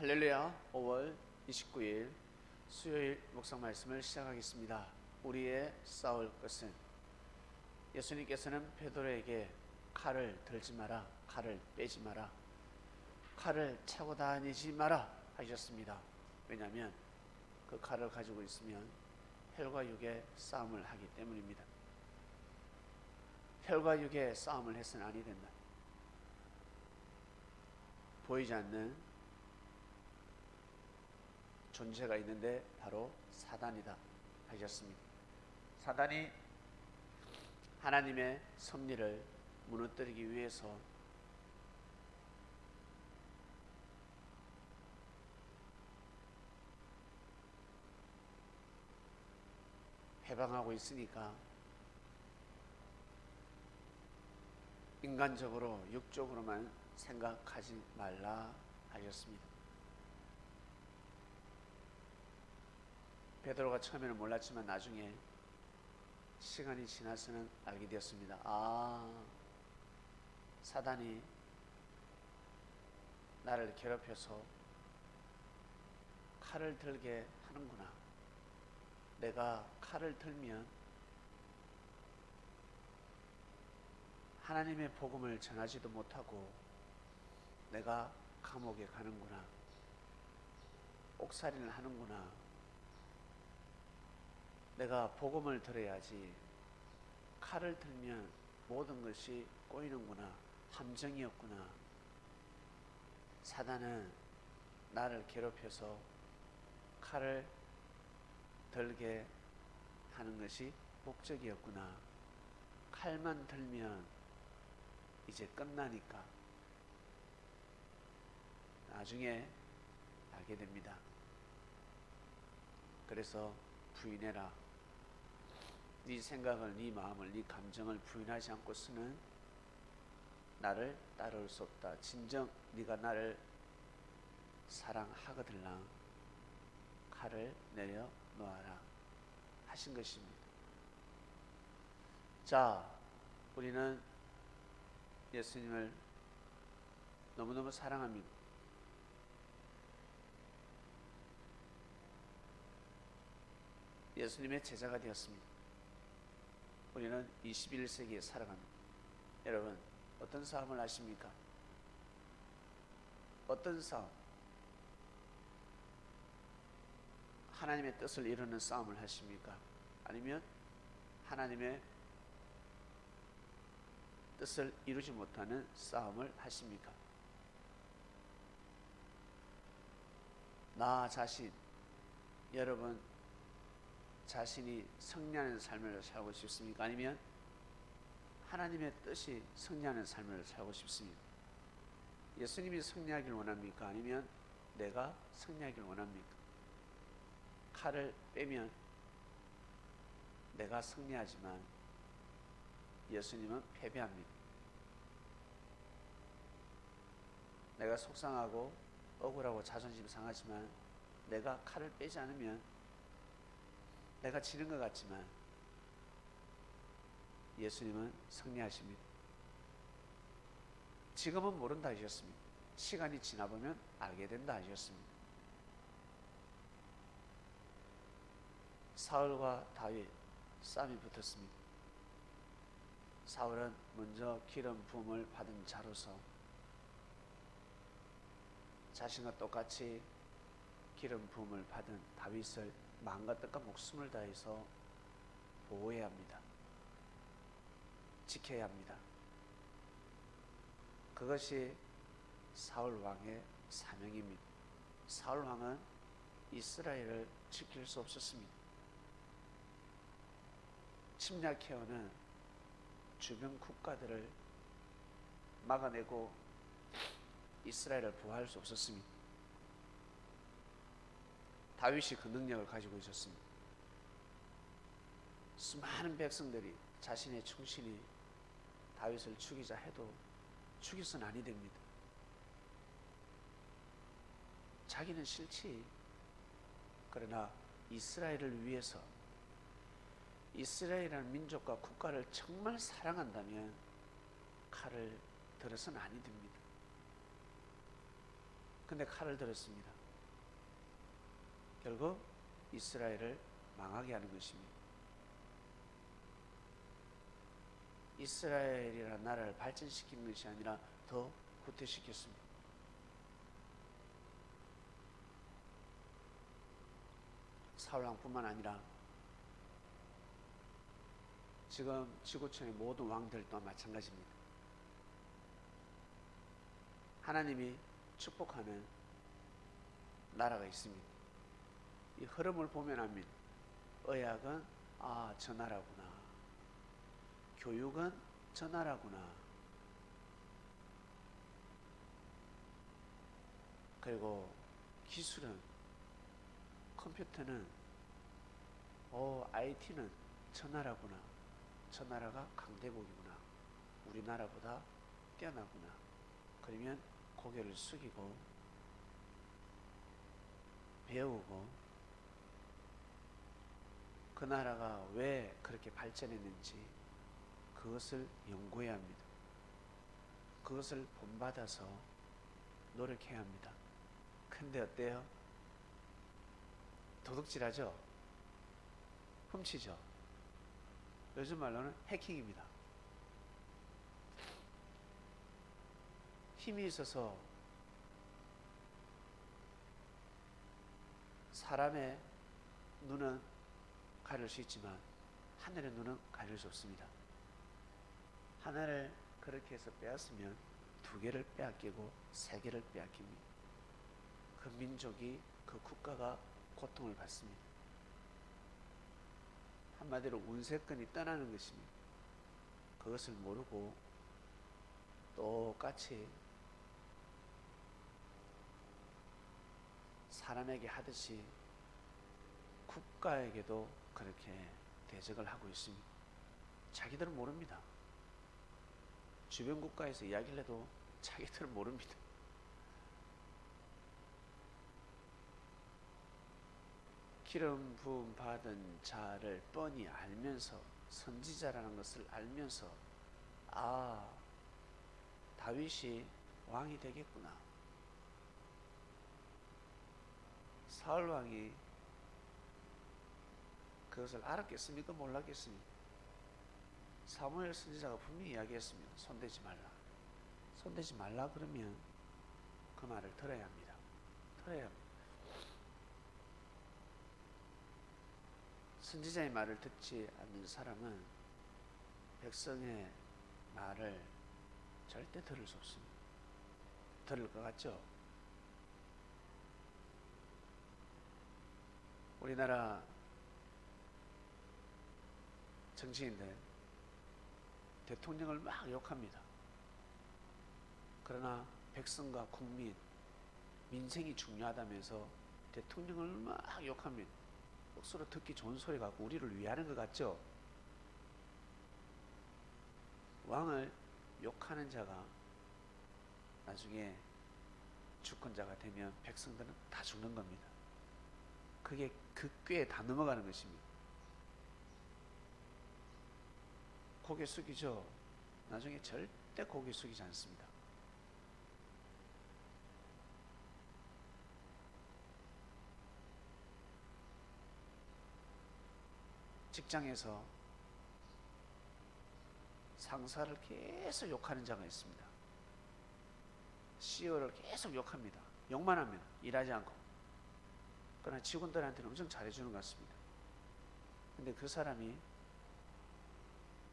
할렐루야. 5월 29일 수요일 묵상 말씀을 시작하겠습니다. 우리의 싸울 것은, 예수님께서는 베드로에게 칼을 들지 마라, 칼을 빼지 마라, 칼을 차고 다니지 마라 하셨습니다. 왜냐하면 그 칼을 가지고 있으면 혈과 육의 싸움을 하기 때문입니다. 혈과 육의 싸움을 해서는 아니 된다. 보이지 않는 존재가 있는데 바로 사단이다 하셨습니다. 사단이 하나님의 섭리를 무너뜨리기 위해서 해방하고 있으니까 인간적으로 육적으로만 생각하지 말라 하셨습니다. 베드로가 처음에는 몰랐지만 나중에 시간이 지나서는 알게 되었습니다. 사단이 나를 괴롭혀서 칼을 들게 하는구나. 내가 칼을 들면 하나님의 복음을 전하지도 못하고 내가 감옥에 가는구나. 옥살이를 하는구나. 내가 복음을 들어야지 칼을 들면 모든 것이 꼬이는구나. 함정이었구나. 사단은 나를 괴롭혀서 칼을 들게 하는 것이 목적이었구나. 칼만 들면 이제 끝나니까. 나중에 알게 됩니다. 그래서 부인해라. 네 생각을, 네 마음을, 네 감정을 부인하지 않고서는 나를 따라올 수 없다. 진정 네가 나를 사랑하거들랑 칼을 내려놓아라 하신 것입니다. 자, 우리는 예수님을 너무너무 사랑합니다. 예수님의 제자가 되었습니다. 우리는 21세기에 살아갑니다. 여러분, 어떤 싸움을 하십니까? 어떤 싸움? 하나님의 뜻을 이루는 싸움을 하십니까? 아니면 하나님의 뜻을 이루지 못하는 싸움을 하십니까? 나 자신, 여러분 자신이 승리하는 삶을 살고 싶습니까? 아니면 하나님의 뜻이 승리하는 삶을 살고 싶습니까? 예수님이 승리하길 원합니까? 아니면 내가 승리하길 원합니까? 칼을 빼면 내가 승리하지만 예수님은 패배합니다. 내가 속상하고 억울하고 자존심 상하지만 내가 칼을 빼지 않으면 내가 지는 것 같지만 예수님은 승리하십니다. 지금은 모른다 하셨습니다. 시간이 지나보면 알게 된다 하셨습니다. 사울과 다윗 싸움이 붙었습니다. 사울은 먼저 기름 부음을 받은 자로서 자신과 똑같이 기름 부음을 받은 다윗을 마음과 뜻과 목숨을 다해서 보호해야 합니다. 지켜야 합니다. 그것이 사울 왕의 사명입니다. 사울 왕은 이스라엘을 지킬 수 없었습니다. 침략해오는 주변 국가들을 막아내고 이스라엘을 보호할 수 없었습니다. 다윗이 그 능력을 가지고 있었습니다. 수많은 백성들이 자신의 충신이 다윗을 죽이자 해도 죽여서는 아니 됩니다. 자기는 싫지. 그러나 이스라엘을 위해서, 이스라엘이라는 민족과 국가를 정말 사랑한다면 칼을 들어서는 아니 됩니다. 근데 칼을 들었습니다. 결국 이스라엘을 망하게 하는 것입니다. 이스라엘이라는 나라를 발전시키는 것이 아니라 더 후퇴시켰습니다. 사울왕뿐만 아니라 지금 지구촌의 모든 왕들도 마찬가지입니다. 하나님이 축복하는 나라가 있습니다. 이 흐름을 보면 압니다. 의학은 저 나라구나. 교육은 저 나라구나. 그리고 기술은, 컴퓨터는, IT는 저 나라구나. 저 나라가 강대국이구나. 우리나라보다 뛰어나구나. 그러면 고개를 숙이고 배우고 그 나라가 왜 그렇게 발전했는지 그것을 연구해야 합니다. 그것을 본받아서 노력해야 합니다. 근데 어때요? 도둑질하죠? 훔치죠? 요즘 말로는 해킹입니다. 힘이 있어서 사람의 눈은 가릴 수 있지만 하늘의 눈은 가릴 수 없습니다. 하나를 그렇게 해서 빼앗으면 두 개를 빼앗기고 세 개를 빼앗깁니다. 그 민족이, 그 국가가 고통을 받습니다. 한마디로 운세권이 떠나는 것입니다. 그것을 모르고 똑같이 사람에게 하듯이 국가에게도 그렇게 대적을 하고 있습니다. 자기들은 모릅니다. 주변 국가에서 이야기를 해도 자기들은 모릅니다. 기름 부음 받은 자를 뻔히 알면서, 선지자라는 것을 알면서 다윗이 왕이 되겠구나. 사울 왕이 그것을 알았겠습니까? 몰랐겠습니까? 사무엘 선지자가 분명히 이야기했습니다. 손대지 말라. 손대지 말라 그러면 그 말을 들어야 합니다. 들어야 합니다. 선지자의 말을 듣지 않는 사람은 백성의 말을 절대 들을 수 없습니다. 들을 것 같죠? 우리나라 정치인들 대통령을 막 욕합니다. 그러나 백성과 국민, 민생이 중요하다면서 대통령을 막 욕합니다. 억수로 듣기 좋은 소리 같고 우리를 위하는 것 같죠? 왕을 욕하는 자가 나중에 주권자가 되면 백성들은 다 죽는 겁니다. 그게 그 꾀에 다 넘어가는 것입니다. 고개 숙이죠? 나중에 절대 고개 숙이지 않습니다. 직장에서 상사를 계속 욕하는 자가 있습니다. CEO를 계속 욕합니다. 욕만 하면 일하지 않고. 그러나 직원들한테는 엄청 잘해주는 것 같습니다. 근데 그 사람이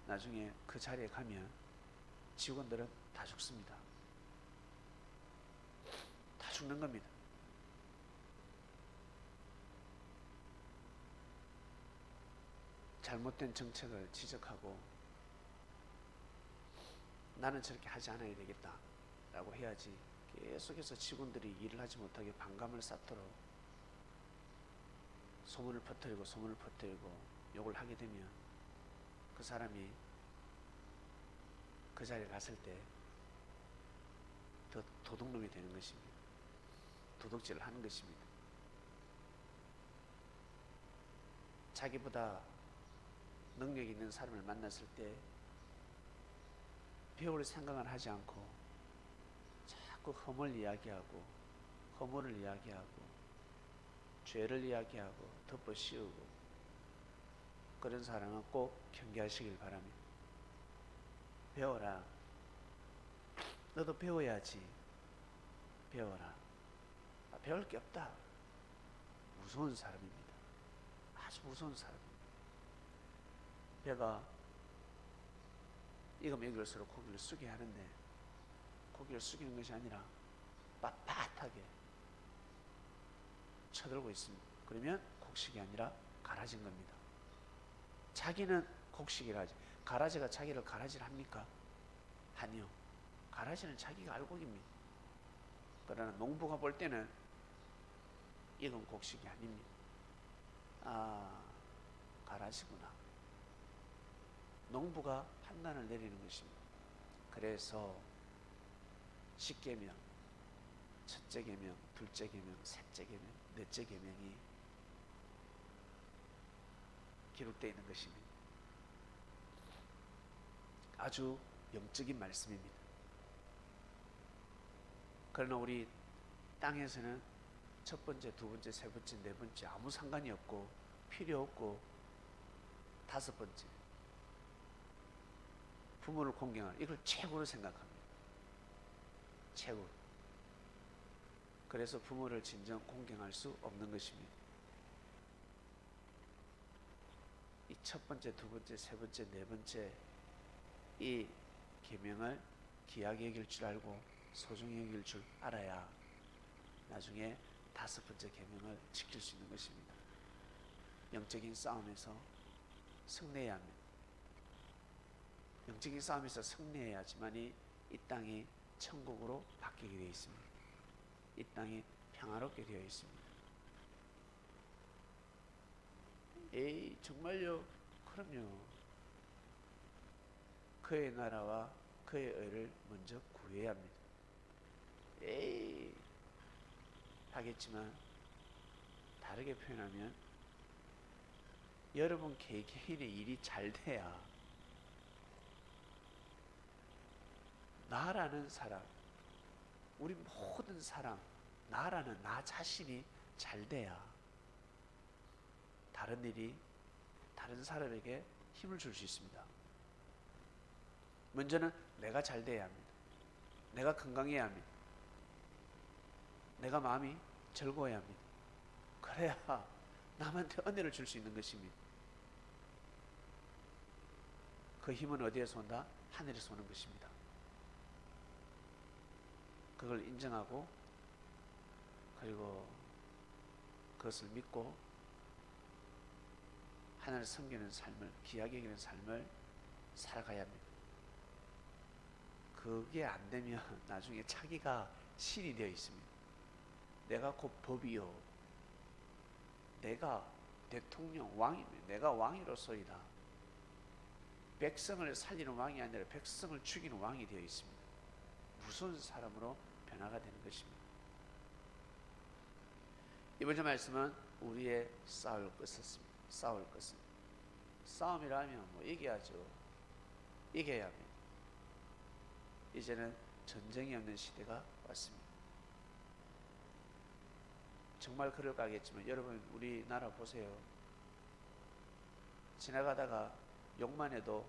나중에 그 자리에 가면 직원들은 다 죽습니다. 다 죽는 겁니다. 잘못된 정책을 지적하고 나는 저렇게 하지 않아야 되겠다 라고 해야지 계속해서 직원들이 일을 하지 못하게 반감을 쌓도록 소문을 퍼뜨리고 욕을 하게 되면 그 사람이 그 자리에 갔을 때 더 도둑놈이 되는 것입니다. 도둑질을 하는 것입니다. 자기보다 능력 있는 사람을 만났을 때 배울 생각을 하지 않고 자꾸 험을 이야기하고 허물을 이야기하고 죄를 이야기하고 덮어 씌우고 그런 사람은 꼭 경계하시길 바랍니다. 배워라. 너도 배워야지. 배워라. 배울 게 없다. 무서운 사람입니다. 아주 무서운 사람입니다. 배가 이거 먹일수록 고기를 숙게 하는데 고기를 숙이는 것이 아니라 빳빳하게 쳐들고 있습니다. 그러면 곡식이 아니라 가라진 겁니다. 자기는 곡식이라 하지 가라지가 자기를 가라지를 합니까? 아니요. 가라지는 자기가 알곡입니다. 그러나 농부가 볼 때는 이건 곡식이 아닙니다. 아, 가라지구나. 농부가 판단을 내리는 것입니다. 그래서 십계명, 첫째 계명, 둘째 계명, 셋째 계명, 넷째 계명이 기록되어 있는 것입니다. 아주 영적인 말씀입니다. 그러나 우리 땅에서는 첫 번째, 두 번째, 세 번째, 네 번째 아무 상관이 없고 필요 없고 다섯 번째 부모를 공경하는 이걸 최고로 생각합니다. 최고. 그래서 부모를 진정 공경할 수 없는 것입니다. 이 첫 번째, 두 번째, 세 번째, 네 번째 이 계명을 귀하게 여길 줄 알고 소중히 여길 줄 알아야 나중에 다섯 번째 계명을 지킬 수 있는 것입니다. 영적인 싸움에서 승리해야 합니다. 영적인 싸움에서 승리해야지만이 이 땅이 천국으로 바뀌게 되어 있습니다. 이 땅이 평화롭게 되어 있습니다. 에이 정말요? 그럼요. 그의 나라와 그의 의를 먼저 구해야 합니다. 에이 하겠지만 다르게 표현하면 여러분 개개인의 일이 잘 돼야 나라는 사람, 우리 모든 사람, 나라는 나 자신이 잘 돼야 다른 일이 다른 사람에게 힘을 줄 수 있습니다. 먼저는 내가 잘 돼야 합니다. 내가 건강해야 합니다. 내가 마음이 즐거워야 합니다. 그래야 남한테 은혜를 줄 수 있는 것입니다. 그 힘은 어디에서 온다? 하늘에서 오는 것입니다. 그걸 인정하고 그리고 그것을 믿고 하나님을 섬기는 삶을, 귀하게 여기는 삶을 살아가야 합니다. 그게 안 되면 나중에 자기가 신이 되어 있습니다. 내가 곧 법이요. 내가 대통령, 왕이며 내가 왕이로소이다. 백성을 살리는 왕이 아니라 백성을 죽이는 왕이 되어 있습니다. 무서운 사람으로 변화가 되는 것입니다. 이번 주 말씀은 우리의 싸울 것입니다. 싸울 것은 싸움이라면 뭐 이겨야죠. 이겨야 합니다. 이제는 전쟁이 없는 시대가 왔습니다. 정말 그럴까 하겠지만 여러분 우리나라 보세요. 지나가다가 욕만 해도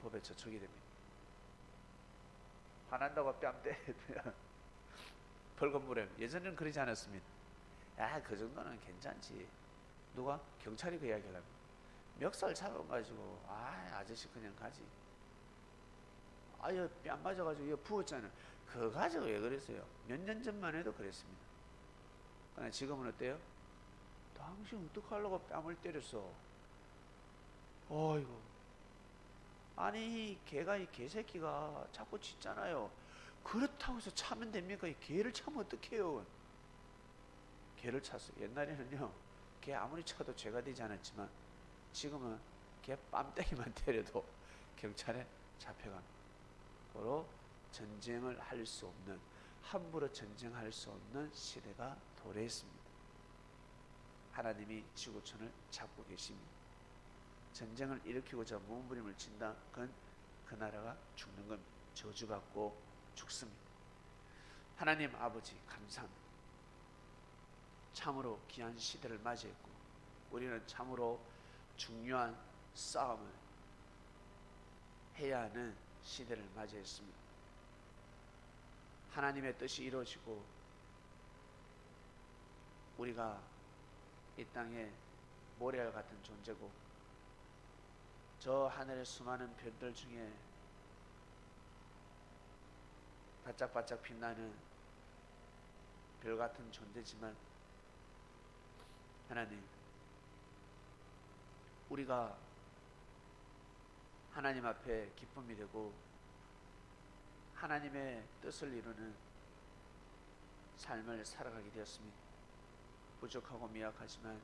법에 저촉이 됩니다. 화난다고 뺨 때리면 벌금 물어요. 예전에는 그러지 않았습니다. 야, 그 정도는 괜찮지. 누가? 경찰이 그 이야기를 합니다. 멱살 잡아가지고 아저씨 그냥 가지. 아유 뺨 맞아가지고 이거 부었잖아요. 그거 가지고 왜 그랬어요? 몇 년 전만 해도 그랬습니다. 그러나 지금은 어때요? 당신 어떡하려고 뺨을 때렸어? 어이구. 아니 개가 이 개새끼가 자꾸 짖잖아요. 그렇다고 해서 차면 됩니까? 이 개를 차면 어떡해요? 개를 찼어요. 옛날에는요 개 아무리 차도 죄가 되지 않았지만 지금은 개 뺨때기만 때려도 경찰에 잡혀갑니다. 고로 전쟁을 할 수 없는, 함부로 전쟁할 수 없는 시대가 도래했습니다. 하나님이 지구촌을 잡고 계십니다. 전쟁을 일으키고자 몸부림을 친다. 그건 그 나라가 죽는 겁니다. 저주받고 죽습니다. 하나님 아버지 감사합니다. 참으로 귀한 시대를 맞이했고 우리는 참으로 중요한 싸움을 해야 하는 시대를 맞이했습니다. 하나님의 뜻이 이루어지고 우리가 이 땅에 모래알 같은 존재고 저 하늘의 수많은 별들 중에 반짝반짝 빛나는 별 같은 존재지만 하나님, 우리가 하나님 앞에 기쁨이 되고 하나님의 뜻을 이루는 삶을 살아가게 되었습니다. 부족하고 미약하지만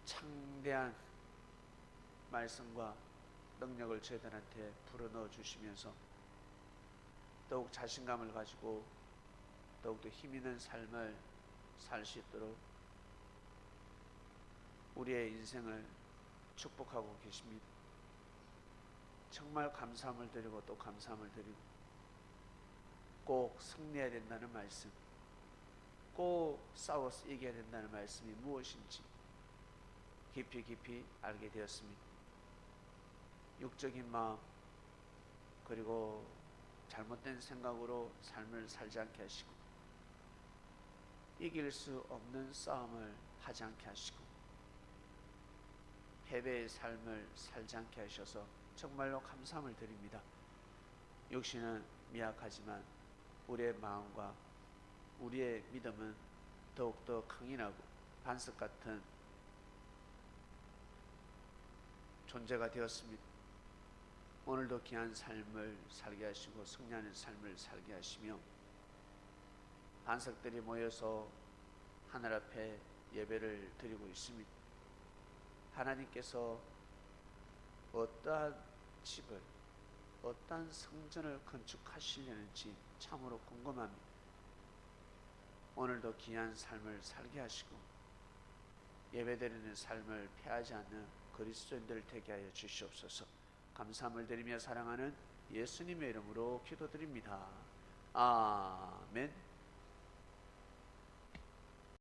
창대한 말씀과 능력을 저희들한테 불어넣어 주시면서 더욱 자신감을 가지고 더욱더 힘있는 삶을 살 수 있도록 우리의 인생을 축복하고 계십니다. 정말 감사함을 드리고 또 감사함을 드리고 꼭 승리해야 된다는 말씀, 꼭 싸워서 이겨야 된다는 말씀이 무엇인지 깊이 알게 되었습니다. 육적인 마음 그리고 잘못된 생각으로 삶을 살지 않게 하시고 이길 수 없는 싸움을 하지 않게 하시고 패배의 삶을 살지 않게 하셔서 정말로 감사함을 드립니다. 육신은 미약하지만 우리의 마음과 우리의 믿음은 더욱더 강인하고 반석 같은 존재가 되었습니다. 오늘도 귀한 삶을 살게 하시고 승리하는 삶을 살게 하시며 반석들이 모여서 하늘 앞에 예배를 드리고 있습니다. 하나님께서 어떠한 집을, 어떠한 성전을 건축하시려는지 참으로 궁금합니다. 오늘도 귀한 삶을 살게 하시고 예배드리는 삶을 패하지 않는 그리스도인들 되게 하여 주시옵소서. 감사함을 드리며 사랑하는 예수님의 이름으로 기도드립니다. 아멘.